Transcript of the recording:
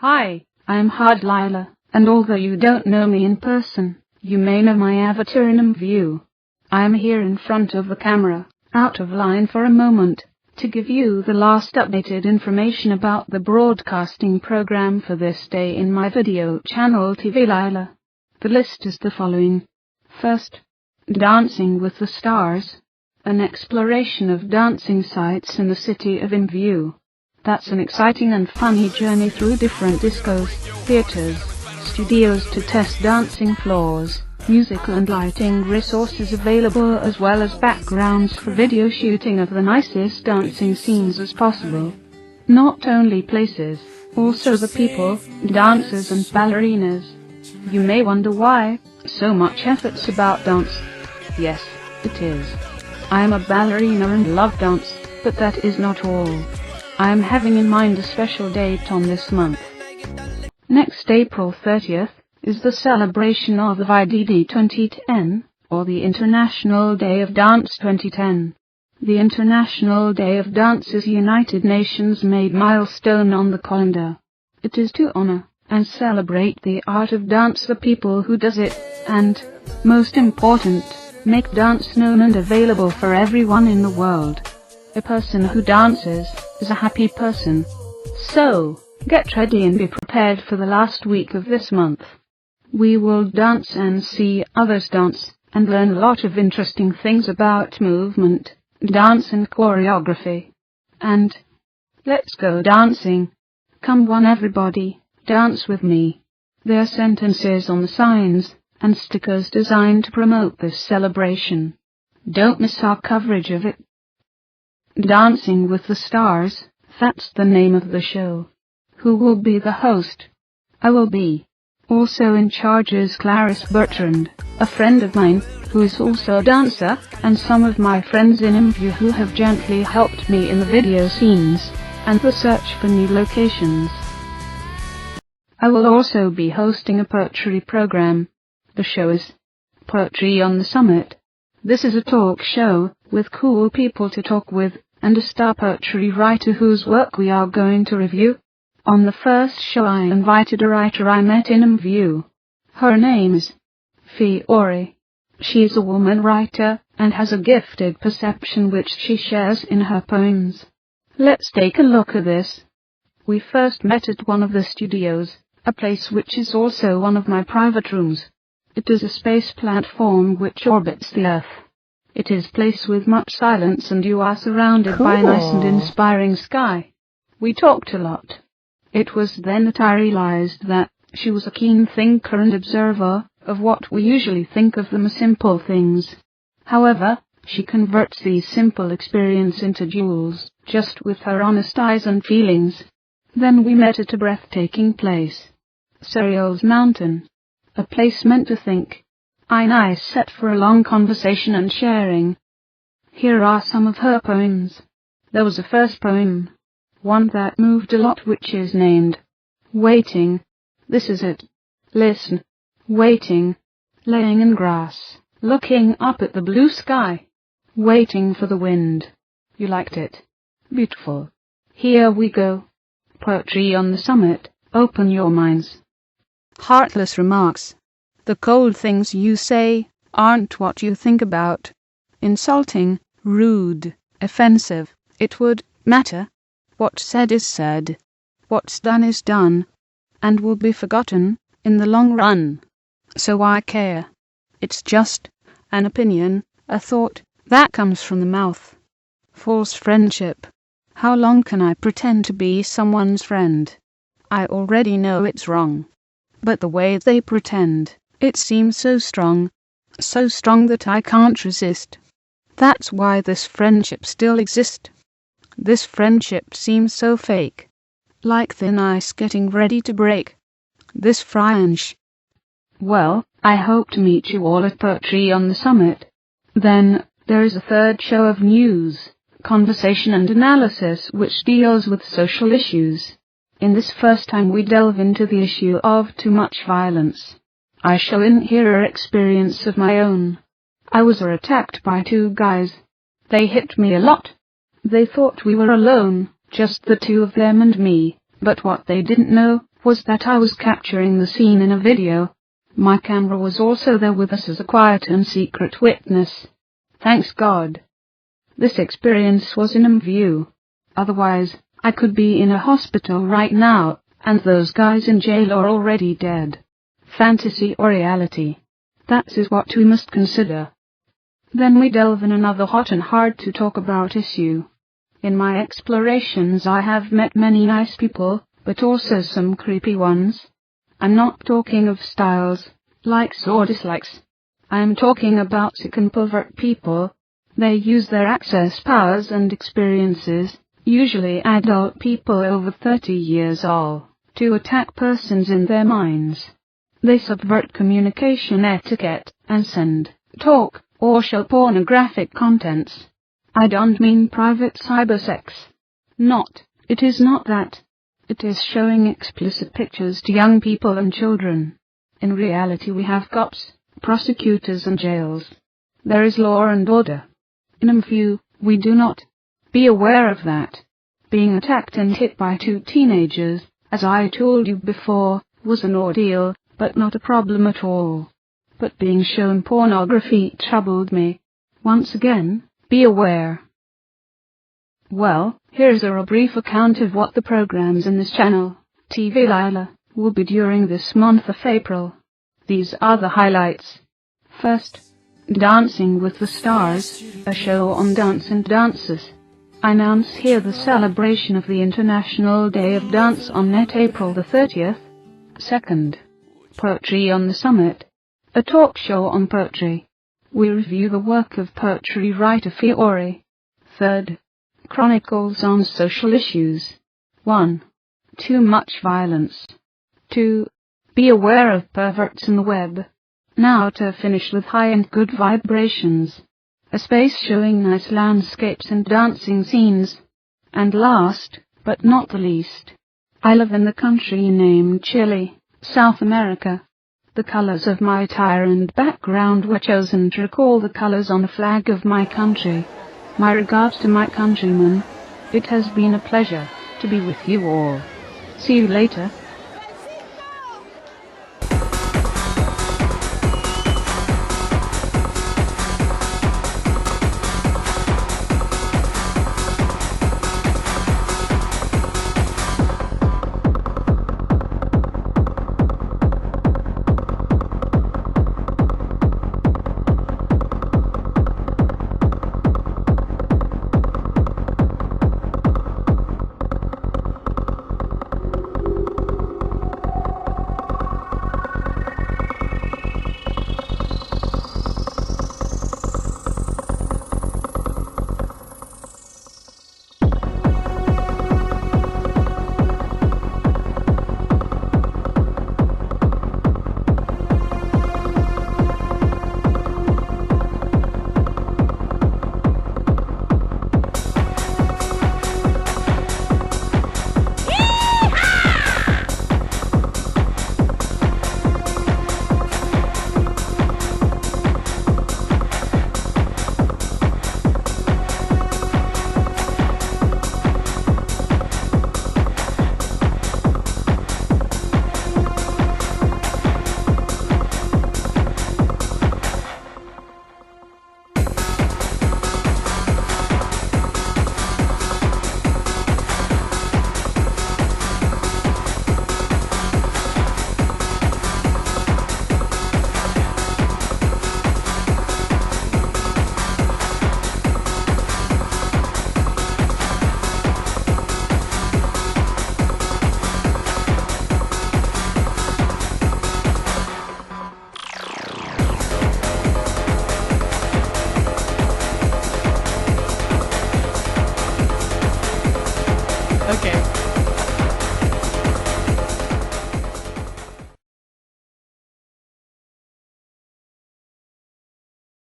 Hi, I'm HadaLyla, and although you don't know me in person, you may know my avatar in view. I'm here in front of the camera, out of line for a moment, to give you the last updated information about the broadcasting program for this day in my video channel TVLYLA. The list is the following. First, Dancing with the Stars, an exploration of dancing sites in the city of View. That's an exciting and funny journey through different discos, theaters, studios to test dancing floors, musical and lighting resources available, as well as backgrounds for video shooting of the nicest dancing scenes as possible. Not only places, also the people, dancers and ballerinas. You may wonder why so much effort's about dance. Yes, it is. I am a ballerina and love dance, but that is not all. I am having in mind a special date on this month. Next April 30th is the celebration of the IDD 2010, or the International Day of Dance 2010. The International Day of Dance is a United Nations-made milestone on the calendar. It is to honor and celebrate the art of dance, the people who does it, and, most important, make dance known and available for everyone in the world. A person who dances is a happy person. So, get ready and be prepared for the last week of this month. We will dance and see others dance, and learn a lot of interesting things about movement, dance and choreography. And, let's go dancing. Come on everybody, dance with me. There are sentences on the signs and stickers designed to promote this celebration. Don't miss our coverage of it. Dancing with the Stars, that's the name of the show. Who will be the host? I will be. Also in charge is Clarice Bertrand, a friend of mine, who is also a dancer, and some of my friends in Imview who have gently helped me in the video scenes, and the search for new locations. I will also be hosting a poetry program. The show is Poetry on the Summit. This is a talk show, with cool people to talk with, and a star poetry writer whose work we are going to review. On the first show I invited a writer I met in View. Her name is Fiore. She is a woman writer, and has a gifted perception which she shares in her poems. Let's take a look at this. We first met at one of the studios, a place which is also one of my private rooms. It is a space platform which orbits the Earth. It is a place with much silence, and you are surrounded by a nice and inspiring sky. We talked a lot. It was then that I realized that she was a keen thinker and observer of what we usually think of them as simple things. However, she converts these simple experiences into jewels, just with her honest eyes and feelings. Then we met at a breathtaking place. Serial's Mountain. A place meant to think. A nice set for a long conversation and sharing. Here are some of her poems. There was a first poem, one that moved a lot, which is named Waiting. This is it. Listen. Waiting. Laying in grass, looking up at the blue sky. Waiting for the wind. You liked it? Beautiful. Here we go. Poetry on the Summit. Open your minds. Heartless remarks. The cold things you say aren't what you think about. Insulting, rude, offensive. It would matter. What's said is said. What's done is done, and will be forgotten in the long run. So why care? It's just an opinion, a thought, that comes from the mouth. False friendship. How long can I pretend to be someone's friend? I already know it's wrong. But the way they pretend, it seems so strong that I can't resist. That's why this friendship still exists. This friendship seems so fake, like thin ice getting ready to break. This friendship. Well, I hope to meet you all at Poetry on the Summit. Then, there is a third show of news, conversation and analysis which deals with social issues. In this first time we delve into the issue of too much violence. I show in here an experience of my own. I was attacked by two guys. They hit me a lot. They thought we were alone, just the two of them and me, but what they didn't know was that I was capturing the scene in a video. My camera was also there with us as a quiet and secret witness. Thanks God. This experience was in view. Otherwise, I could be in a hospital right now, and those guys in jail are already dead. Fantasy or reality? That is what we must consider. Then we delve in another hot and hard to talk about issue. In my explorations I have met many nice people, but also some creepy ones. I'm not talking of styles, likes or dislikes. I am talking about sick and pervert people. They use their access, powers and experiences, usually adult people over 30 years old, to attack persons in their minds. They subvert communication etiquette and send, talk, or show pornographic contents. I don't mean private cybersex. It is not that. It is showing explicit pictures to young people and children. In reality we have cops, prosecutors and jails. There is law and order. In view, we do not. Be aware of that. Being attacked and hit by 2 teenagers, as I told you before, was an ordeal, but not a problem at all. But being shown pornography troubled me. Once again, be aware. Well, here's a brief account of what the programs in this channel, TVLYLA, will be during this month of April. These are the highlights. First, Dancing with the Stars, a show on dance and dancers. I announce here the celebration of the International Day of Dance on April the 30th. Second, Poetry on the Summit, a talk show on poetry. We review the work of poetry writer Fiore. Third, Chronicles on social issues. 1. Too much violence. 2. Be aware of perverts in the web. Now to finish with high and good vibrations. A space showing nice landscapes and dancing scenes. And last, but not the least, I live in the country named Chile, South America. The colors of my attire and background were chosen to recall the colors on the flag of my country. My regards to my countrymen. It has been a pleasure to be with you all. See you later.